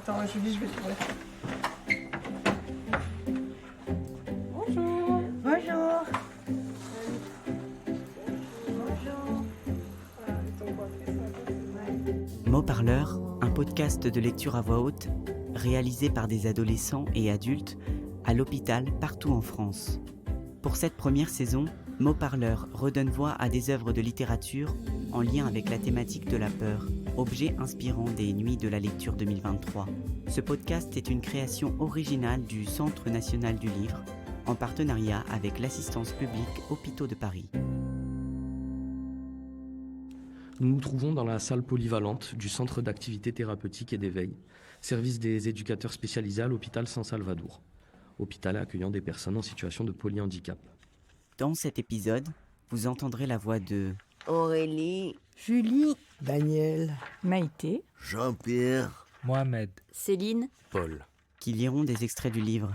Attends, Julie, je vais t'ouvrir ça. Bonjour. Bonjour. Mots Parleurs, un podcast de lecture à voix haute, réalisé par des adolescents et adultes à l'hôpital partout en France. Pour cette première saison, Mots Parleurs redonne voix à des œuvres de littérature en lien avec la thématique de la peur, objet inspirant des Nuits de la lecture 2023. Ce podcast est une création originale du Centre national du livre, en partenariat avec l'assistance publique Hôpitaux de Paris. Nous nous trouvons dans la salle polyvalente du Centre d'activité thérapeutique et d'éveil, service des éducateurs spécialisés à l'hôpital San Salvador, hôpital accueillant des personnes en situation de polyhandicap. Dans cet épisode, vous entendrez la voix de Aurélie, Julie, Daniel, Maïté. Jean-Pierre, Mohamed, Céline, Paul. qui liront des extraits du livre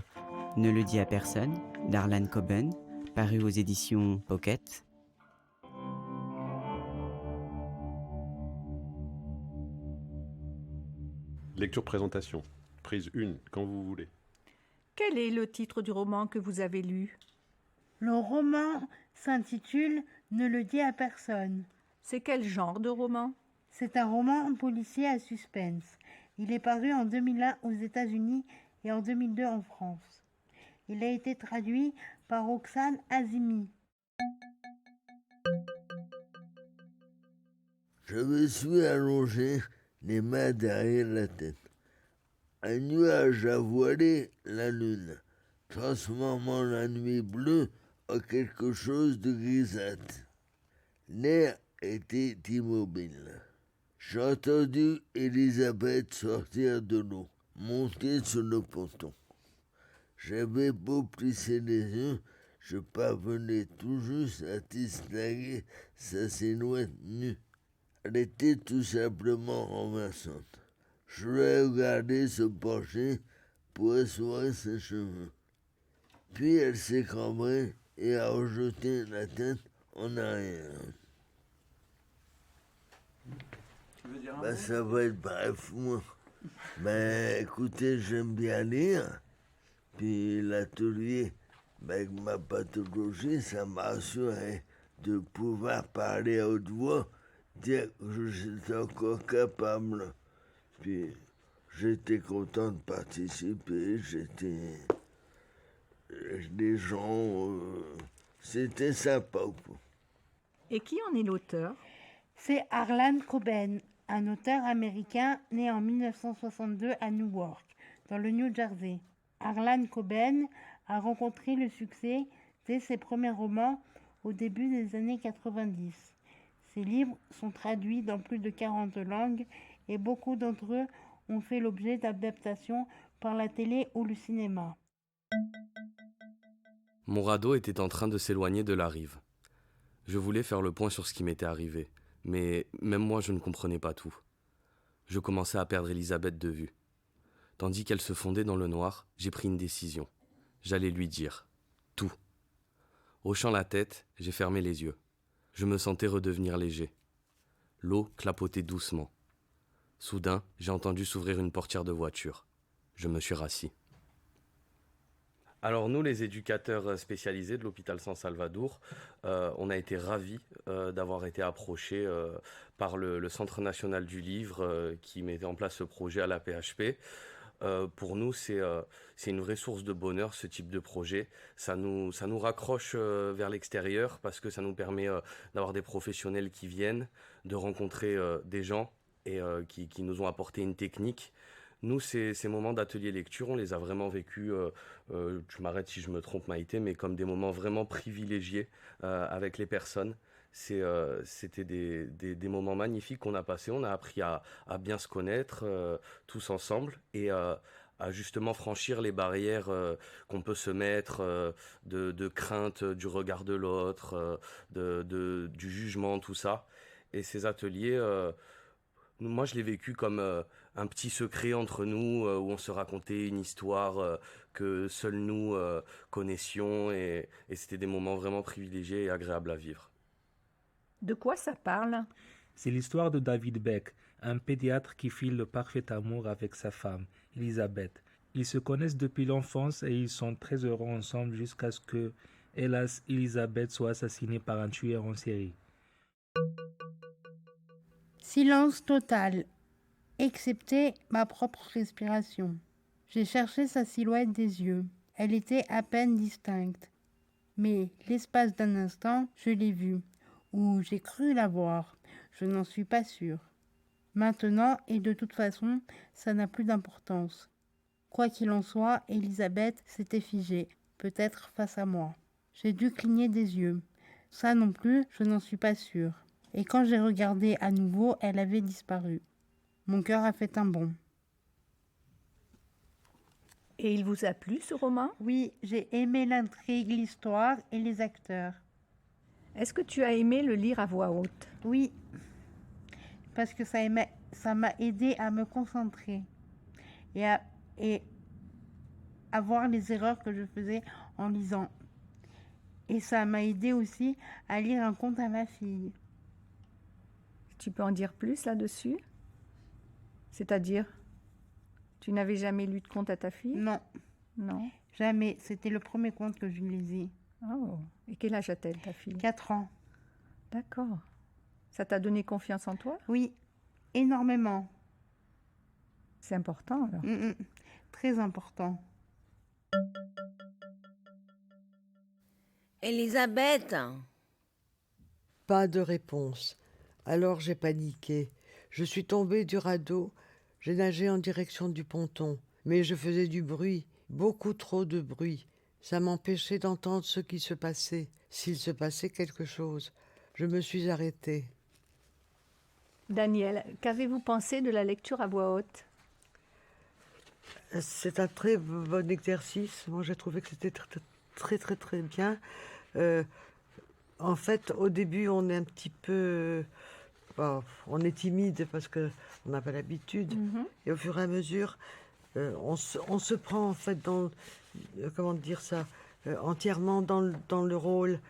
Ne le dis à personne d'Harlan Coben, paru aux éditions Pocket. Lecture-présentation. Prise 1, quand vous voulez. Quel est le titre du roman que vous avez lu? le roman s'intitule Ne le dis à personne. C'est quel genre de roman? C'est un roman policier à suspense. Il est paru en 2001 aux États-Unis et en 2002 en France. Il a été traduit par Roxane Azimi. je me suis allongé, les mains derrière la tête. Un nuage a voilé la lune, transformant la nuit bleue en quelque chose de grisâtre. L'air était immobile. J'ai entendu Elisabeth sortir de l'eau, monter sur le ponton. J'avais beau plisser les yeux, je parvenais tout juste à distinguer sa silhouette nue. Elle était tout simplement renversante. Je l'ai regardée se pencher pour essorer ses cheveux. Puis elle s'est cambrée et a rejeté la tête en arrière. Ça va être bref, moi. Écoutez, j'aime bien lire. Puis l'atelier, avec ma pathologie, ça m'a assuré de pouvoir parler à haute voix, dire que j'étais encore capable. Puis j'étais content de participer, les gens, c'était sympa. Et qui en est l'auteur? C'est Harlan Coben, un auteur américain né en 1962 à Newark, dans le New Jersey. Harlan Coben a rencontré le succès dès ses premiers romans au début des années 90. Ses livres sont traduits dans plus de 40 langues et beaucoup d'entre eux ont fait l'objet d'adaptations par la télé ou le cinéma. Mon radeau était en train de s'éloigner de la rive. Je voulais faire le point sur ce qui m'était arrivé, mais même moi je ne comprenais pas tout. Je commençais à perdre Elisabeth de vue. Tandis qu'elle se fondait dans le noir, j'ai pris une décision. J'allais lui dire tout. Hochant la tête, j'ai fermé les yeux. Je me sentais redevenir léger. L'eau clapotait doucement. Soudain, j'ai entendu s'ouvrir une portière de voiture. Je me suis rassis. Alors nous, les éducateurs spécialisés de l'hôpital San Salvador, on a été ravis d'avoir été approchés par le Centre national du livre qui mettait en place ce projet à la PHP. Pour nous, c'est une vraie source de bonheur, ce type de projet. Ça nous raccroche vers l'extérieur parce que ça nous permet d'avoir des professionnels qui viennent, de rencontrer des gens et qui nous ont apporté une technique. Nous, ces moments d'atelier lecture, on les a vraiment vécus, je m'arrête si je me trompe Maïté, mais comme des moments vraiment privilégiés avec les personnes. C'était des moments magnifiques qu'on a passés. On a appris à bien se connaître tous ensemble et à justement franchir les barrières qu'on peut se mettre de crainte du regard de l'autre, du jugement, tout ça. Et ces ateliers, moi je l'ai vécu comme un petit secret entre nous où on se racontait une histoire que seuls nous connaissions et c'était des moments vraiment privilégiés et agréables à vivre. De quoi ça parle? C'est l'histoire de David Beck, un pédiatre qui file le parfait amour avec sa femme, Elisabeth. Ils se connaissent depuis l'enfance et ils sont très heureux ensemble jusqu'à ce que, hélas, Elisabeth soit assassinée par un tueur en série. Silence total, excepté ma propre respiration. J'ai cherché sa silhouette des yeux. Elle était à peine distincte. Mais l'espace d'un instant, je l'ai vue, ou j'ai cru la voir. Je n'en suis pas sûre. Maintenant, et de toute façon, ça n'a plus d'importance. Quoi qu'il en soit, Elisabeth s'était figée, peut-être face à moi. J'ai dû cligner des yeux. Ça non plus, je n'en suis pas sûre. Et quand j'ai regardé à nouveau, elle avait disparu. Mon cœur a fait un bond. Et il vous a plu, ce roman? Oui, j'ai aimé l'intrigue, l'histoire et les acteurs. Est-ce que tu as aimé le lire à voix haute? Oui, parce que ça m'a aidé à me concentrer et à voir les erreurs que je faisais en lisant. Et ça m'a aidé aussi à lire un conte à ma fille. Tu peux en dire plus là-dessus? C'est-à-dire, tu n'avais jamais lu de conte à ta fille? Non, Non. jamais. C'était le premier conte que je lisais. Oh. Et quel âge a-t-elle, ta fille? 4 ans. D'accord. Ça t'a donné confiance en toi? Oui, énormément. C'est important, alors. Très important. Elisabeth, Pas de réponse. Alors j'ai paniqué. Je suis tombée du radeau. J'ai nagé en direction du ponton. Mais je faisais du bruit, beaucoup trop de bruit. Ça m'empêchait d'entendre ce qui se passait, s'il se passait quelque chose. Je me suis arrêtée. Daniel, qu'avez-vous pensé de la lecture à voix haute? C'est un très bon exercice. Moi, j'ai trouvé que c'était très bien. En fait, au début, on est un petit peu... on est timide parce qu'on n'a pas l'habitude. Et au fur et à mesure, on se prend, en fait, comment dire ça, entièrement dans le rôle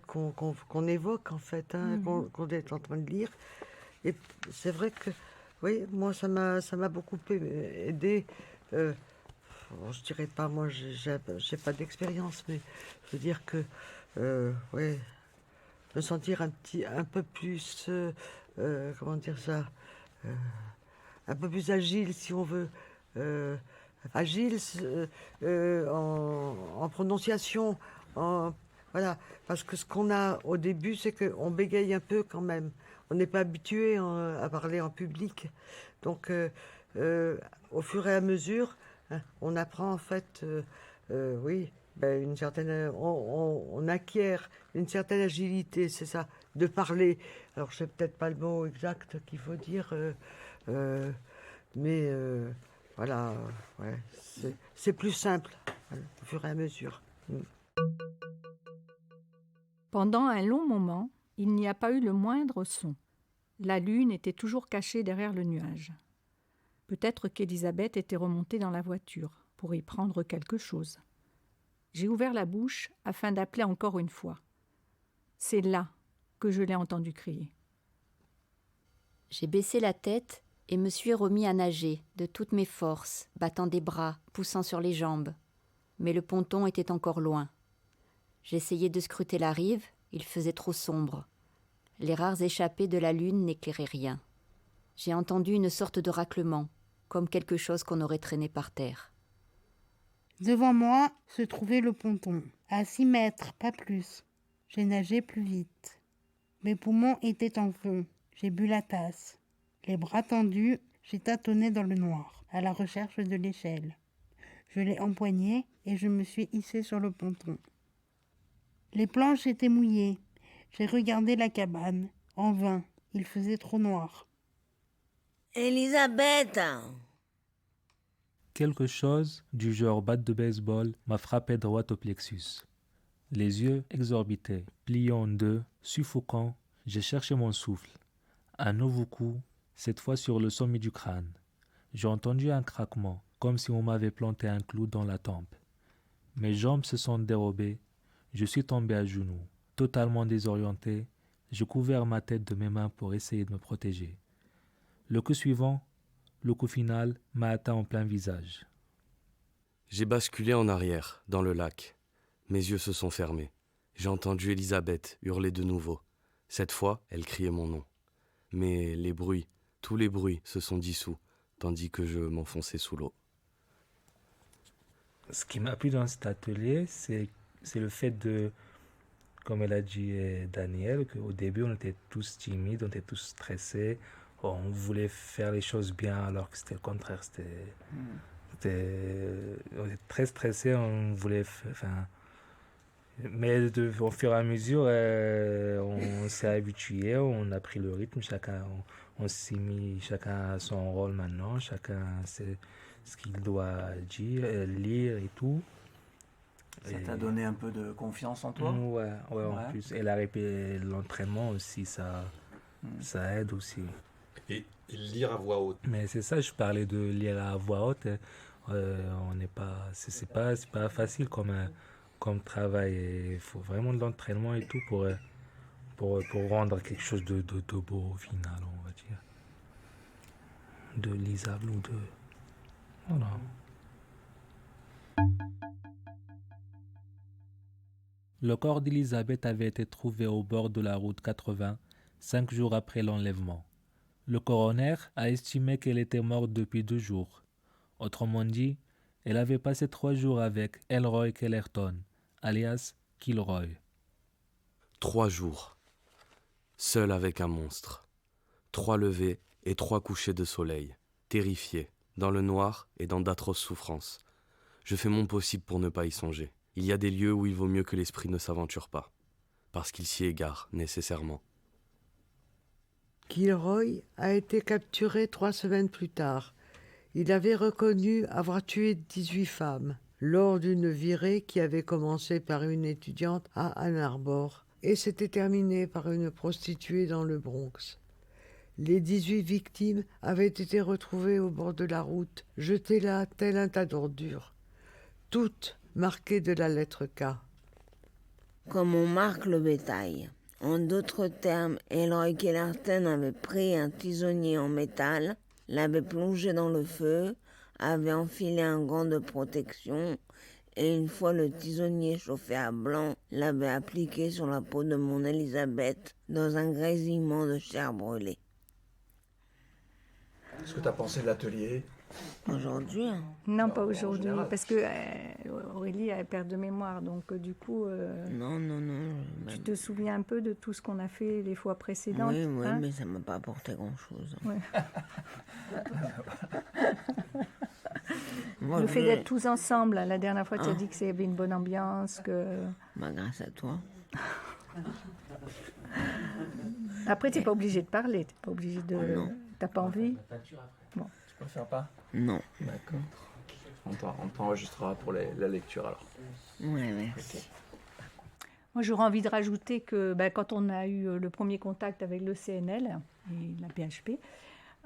qu'on évoque, en fait, qu'on est en train de lire. Et c'est vrai que, oui, moi, ça m'a beaucoup aidé. Je dirais pas, moi, j'ai pas d'expérience, mais je veux dire que, oui, me sentir un peu plus, comment dire ça, un peu plus agile, si on veut, agile en prononciation, voilà, parce que ce qu'on a au début, c'est qu'on bégaye un peu quand même. On n'est pas habitué à parler en public. Donc, au fur et à mesure, on apprend en fait, oui, une certaine, on acquiert une certaine agilité, c'est ça, de parler. Alors, je sais peut-être pas le mot exact qu'il faut dire, mais voilà, ouais, c'est plus simple au fur et à mesure. Pendant un long moment, il n'y a pas eu le moindre son. La lune était toujours cachée derrière le nuage. Peut-être qu'Élisabeth était remontée dans la voiture pour y prendre quelque chose. J'ai ouvert la bouche afin d'appeler encore une fois. C'est là que je l'ai entendu crier. J'ai baissé la tête et me suis remis à nager de toutes mes forces, battant des bras, poussant sur les jambes. Mais le ponton était encore loin. J'essayais de scruter la rive, il faisait trop sombre. Les rares échappées de la lune n'éclairaient rien. J'ai entendu une sorte de raclement, comme quelque chose qu'on aurait traîné par terre. Devant moi se trouvait le ponton, à 6 mètres, pas plus. J'ai nagé plus vite. Mes poumons étaient en feu. J'ai bu la tasse. Les bras tendus, j'ai tâtonné dans le noir, à la recherche de l'échelle. Je l'ai empoignée et je me suis hissée sur le ponton. Les planches étaient mouillées. J'ai regardé la cabane. En vain, il faisait trop noir. Elisabeth, Quelque chose du genre batte de baseball m'a frappé droit au plexus. Les yeux exorbités, pliés en deux, suffocants, j'ai cherché mon souffle. Un nouveau coup, cette fois sur le sommet du crâne. J'ai entendu un craquement, comme si on m'avait planté un clou dans la tempe. Mes jambes se sont dérobées, je suis tombé à genoux, totalement désorienté, Je couvert ma tête de mes mains pour essayer de me protéger. Le coup suivant, le coup final, m'a atteint en plein visage. J'ai basculé en arrière, dans le lac. Mes yeux se sont fermés. J'ai entendu Elisabeth hurler de nouveau. Cette fois, elle criait mon nom. Mais les bruits, tous les bruits se sont dissous, tandis que je m'enfonçais sous l'eau. Ce qui m'a plu dans cet atelier, c'est le fait de, comme elle a dit Daniel, qu'au début on était tous timides, on était tous stressés, on voulait faire les choses bien alors que c'était le contraire. On était très stressés, on voulait... Mais au fur et à mesure, on s'est habitué, on a pris le rythme, on s'est mis chacun à son rôle maintenant, chacun sait ce qu'il doit dire, lire et tout. Ça t'a donné un peu de confiance en toi? Ouais, en plus. Et l'entraînement aussi, ça aide aussi. Et lire à voix haute. Mais c'est ça, je parlais de lire à voix haute. C'est pas facile comme travail. Il faut vraiment de l'entraînement et tout pour rendre quelque chose de beau au final, on va dire. De lisable ou de... Voilà. Le corps d'Elisabeth avait été trouvé au bord de la route 80, 5 jours après l'enlèvement. Le coroner a estimé qu'elle était morte depuis 2 jours. Autrement dit, elle avait passé 3 jours avec Elroy Kellerton, alias Kilroy. 3 jours, seul avec un monstre. 3 levées et 3 couchers de soleil, terrifié, dans le noir et dans d'atroces souffrances. Je fais mon possible pour ne pas y songer. Il y a des lieux où il vaut mieux que l'esprit ne s'aventure pas, parce qu'il s'y égare nécessairement. Kilroy a été capturé 3 semaines plus tard. Il avait reconnu avoir tué 18 femmes lors d'une virée qui avait commencé par une étudiante à Ann Arbor et s'était terminée par une prostituée dans le Bronx. Les 18 victimes avaient été retrouvées au bord de la route, jetées là tel un tas d'ordures, toutes marquées de la lettre K. Comme on marque le bétail. En d'autres termes, Elroy Kellerton avait pris un tisonnier en métal, l'avait plongé dans le feu, avait enfilé un gant de protection et une fois le tisonnier chauffé à blanc, l'avait appliqué sur la peau de mon Elisabeth dans un grésillement de chair brûlée. Qu'est-ce que tu as pensé de l'atelier? Aujourd'hui? Non, pas aujourd'hui, parce que Aurélie a perte de mémoire, donc du coup... Non. Tu te souviens un peu de tout ce qu'on a fait les fois précédentes? Oui, hein? Mais ça ne m'a pas apporté grand-chose. Ouais. Le fait d'être tous ensemble, la dernière fois tu as dit que c'était une bonne ambiance, que... grâce à toi. Après, tu n'es pas obligé de parler, tu n'es pas obligé de... Non. T'as pas envie? Bon. Tu préfères pas? Non. D'accord. On t'enregistrera pour la lecture alors. Ouais, merci. Moi, j'aurais envie de rajouter que quand on a eu le premier contact avec le CNL et la PHP,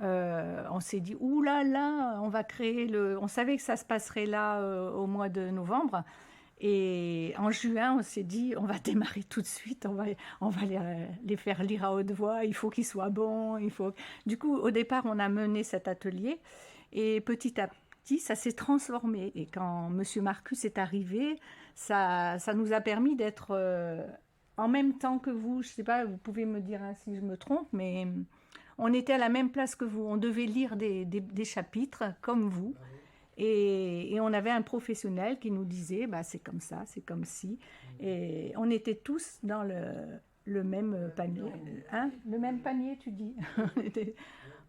on s'est dit, ouh là là, on va créer le... On savait que ça se passerait là au mois de novembre. Et en juin, on s'est dit, on va démarrer tout de suite, on va les faire lire à haute voix, il faut qu'ils soient bons. Du coup, au départ, on a mené cet atelier et petit à petit, ça s'est transformé. Et quand M. Marcus est arrivé, ça nous a permis d'être en même temps que vous. Je ne sais pas, vous pouvez me dire si je me trompe, mais on était à la même place que vous. On devait lire des chapitres comme vous. Et on avait un professionnel qui nous disait c'est comme ça, c'est comme si. Et on était tous dans le même panier. Hein? Le même panier, tu dis.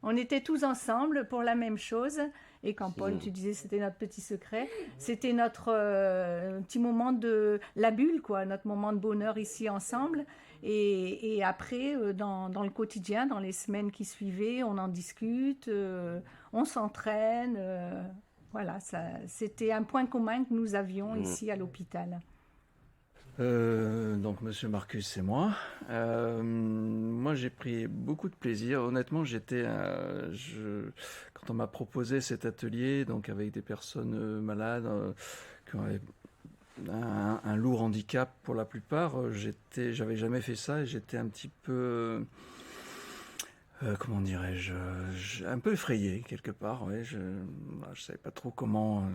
On était tous ensemble pour la même chose. Et quand Paul, tu disais c'était notre petit secret, c'était notre petit moment de la bulle, quoi, notre moment de bonheur ici ensemble. Et après, dans le quotidien, dans les semaines qui suivaient, on en discute, on s'entraîne. Voilà, c'était un point commun que nous avions ici à l'hôpital. Donc Monsieur Marcus, c'est moi. Moi, j'ai pris beaucoup de plaisir. Honnêtement, quand on m'a proposé cet atelier, donc avec des personnes malades, qui avaient un lourd handicap pour la plupart. J'avais jamais fait ça et j'étais un petit peu, comment dirais-je, un peu effrayé quelque part. Ouais, je savais pas trop comment,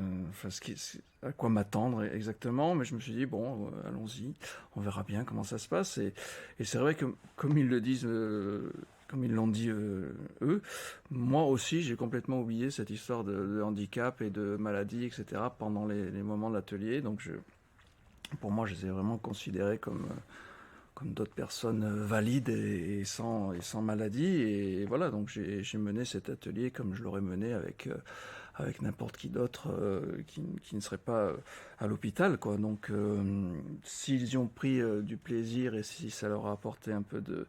à quoi m'attendre exactement, mais je me suis dit bon, allons-y, on verra bien comment ça se passe. Et c'est vrai que comme ils le disent. Comme ils l'ont dit eux, moi aussi j'ai complètement oublié cette histoire de handicap et de maladie, etc. pendant les moments de l'atelier. Donc pour moi je les ai vraiment considérés comme d'autres personnes valides et sans maladie. Et voilà, donc j'ai mené cet atelier comme je l'aurais mené avec n'importe qui d'autre qui ne serait pas à l'hôpital, quoi. Donc s'ils y ont pris du plaisir et si ça leur a apporté un peu de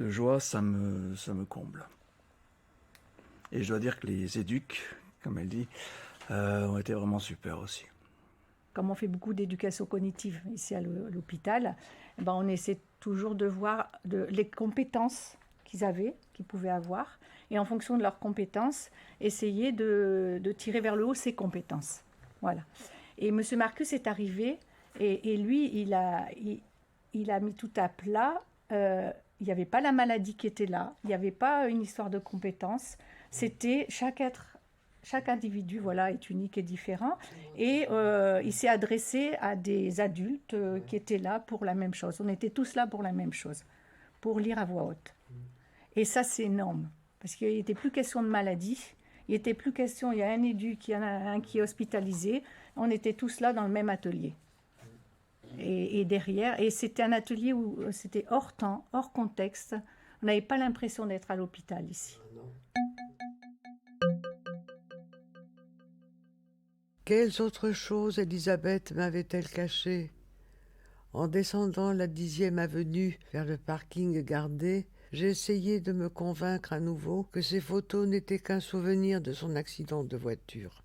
joie, ça me comble. Et je dois dire que les éducs, comme elle dit, ont été vraiment super aussi. Comme on fait beaucoup d'éducation cognitive ici à l'hôpital, on essaie toujours de voir les compétences qu'ils pouvaient avoir, et en fonction de leurs compétences, essayer de tirer vers le haut ces compétences. Voilà. Et M. Marcus est arrivé, et lui, il a mis tout à plat. Il n'y avait pas la maladie qui était là, il n'y avait pas une histoire de compétences, c'était chaque individu est unique et différent, et il s'est adressé à des adultes qui étaient là pour la même chose. On était tous là pour la même chose, pour lire à voix haute. Et ça, c'est énorme, parce qu'il n'était plus question de maladie, il n'était plus question, il y a un éduc, il y en a un qui est hospitalisé, on était tous là dans le même atelier. Et derrière, et c'était un atelier où c'était hors temps, hors contexte. On n'avait pas l'impression d'être à l'hôpital ici. Quelles autres choses Elisabeth m'avait-elle cachées? En descendant la 10e avenue vers le parking gardé, j'ai essayé de me convaincre à nouveau que ces photos n'étaient qu'un souvenir de son accident de voiture.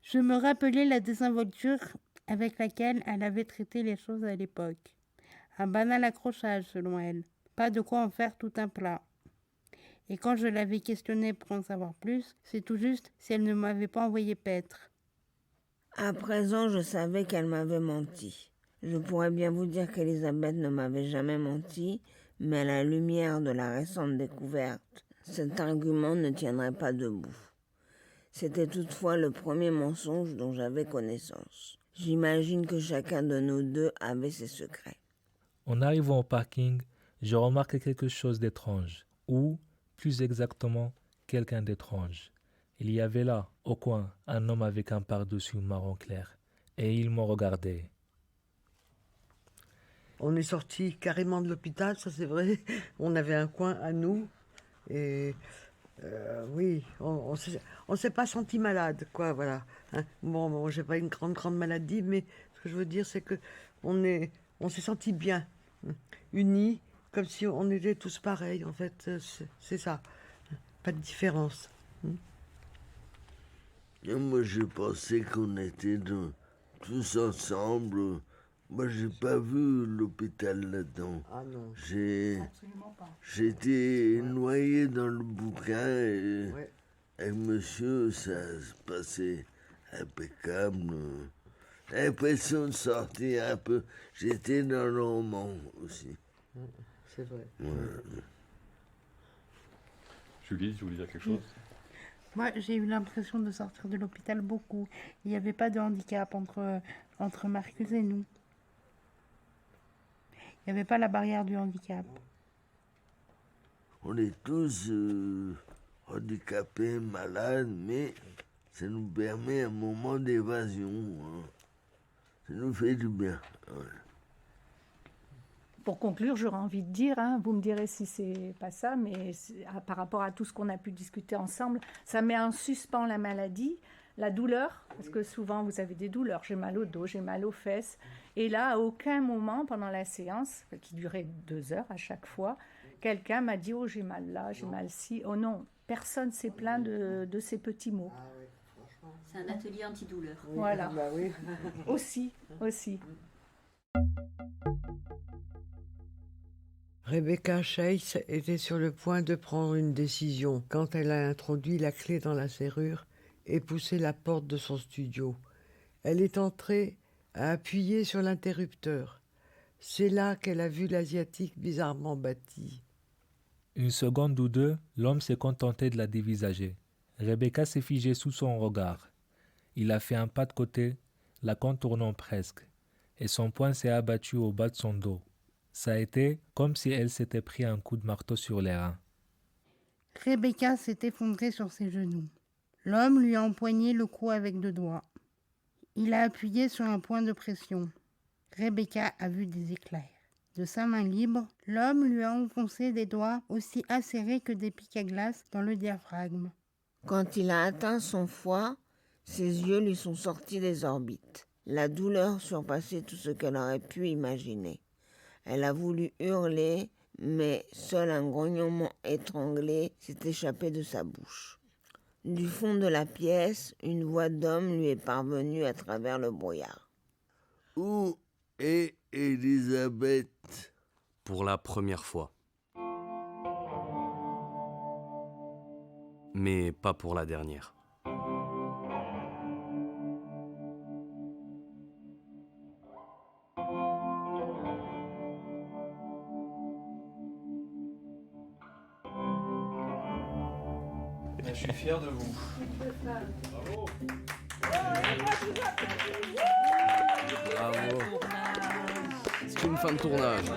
Je me rappelais la désinvolture avec laquelle elle avait traité les choses à l'époque. Un banal accrochage, selon elle. Pas de quoi en faire tout un plat. Et quand je l'avais questionnée pour en savoir plus, c'est tout juste si elle ne m'avait pas envoyé paître. À présent, je savais qu'elle m'avait menti. Je pourrais bien vous dire qu'Elisabeth ne m'avait jamais menti, mais à la lumière de la récente découverte, cet argument ne tiendrait pas debout. C'était toutefois le premier mensonge dont j'avais connaissance. J'imagine que chacun de nous deux avait ses secrets. En arrivant au parking, je remarque quelque chose d'étrange, ou, plus exactement, quelqu'un d'étrange. Il y avait là, au coin, un homme avec un pardessus marron clair, et il me regardait. On est sorti carrément de l'hôpital, ça c'est vrai. On avait un coin à nous, et oui, on s'est pas senti malade, quoi, voilà. Hein. Bon, j'ai pas une grande maladie, mais ce que je veux dire, c'est que on s'est senti bien, unis, comme si on était tous pareils, en fait, c'est ça. Pas de différence. Et moi, je pensais qu'on était tous ensemble. Moi, j'ai pas vu l'hôpital là-dedans. Ah non. Absolument pas. J'étais noyé dans le bouquin et avec monsieur, ça se passait impeccable. J'ai l'impression de sortir un peu. J'étais dans le roman aussi. C'est vrai. Ouais. Julie, tu voulais dire quelque chose? Moi, j'ai eu l'impression de sortir de l'hôpital beaucoup. Il n'y avait pas de handicap entre Marcus et nous. Il n'y avait pas la barrière du handicap. On est tous handicapés, malades, mais ça nous permet un moment d'évasion. Hein. Ça nous fait du bien. Ouais. Pour conclure, j'aurais envie de dire, vous me direz si c'est pas ça, mais par rapport à tout ce qu'on a pu discuter ensemble, ça met en suspens la maladie, la douleur, parce que souvent vous avez des douleurs, j'ai mal au dos, j'ai mal aux fesses, et là, à aucun moment pendant la séance, qui durait 2 heures à chaque fois, quelqu'un m'a dit « Oh, j'ai mal là, j'ai mal ci ». Oh non, personne s'est plaint de ces petits mots. C'est un atelier antidouleur. Oui, voilà. Bah oui. Aussi. Rebecca Chase était sur le point de prendre une décision quand elle a introduit la clé dans la serrure et poussé la porte de son studio. Elle est entrée a appuyé sur l'interrupteur. C'est là qu'elle a vu l'Asiatique bizarrement bâti. Une seconde ou deux, l'homme s'est contenté de la dévisager. Rebecca s'est figée sous son regard. Il a fait un pas de côté, la contournant presque, et son poing s'est abattu au bas de son dos. Ça a été comme si elle s'était pris un coup de marteau sur les reins. Rebecca s'est effondrée sur ses genoux. L'homme lui a empoigné le cou avec 2 doigts. Il a appuyé sur un point de pression. Rebecca a vu des éclairs. De sa main libre, l'homme lui a enfoncé des doigts aussi acérés que des pics à glace dans le diaphragme. Quand il a atteint son foie, ses yeux lui sont sortis des orbites. La douleur surpassait tout ce qu'elle aurait pu imaginer. Elle a voulu hurler, mais seul un grognement étranglé s'est échappé de sa bouche. Du fond de la pièce, une voix d'homme lui est parvenue à travers le brouillard. Où est Elisabeth? Pour la première fois. Mais pas pour la dernière. Je suis fier de vous. Bravo. C'est une fin de tournage.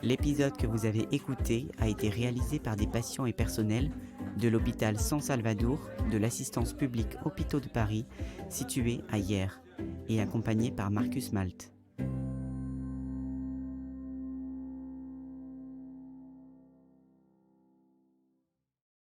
L'épisode que vous avez écouté a été réalisé par des patients et personnels de l'hôpital San Salvador de l'assistance publique Hôpitaux de Paris, situé à Hyères, et accompagné par Marcus Malt.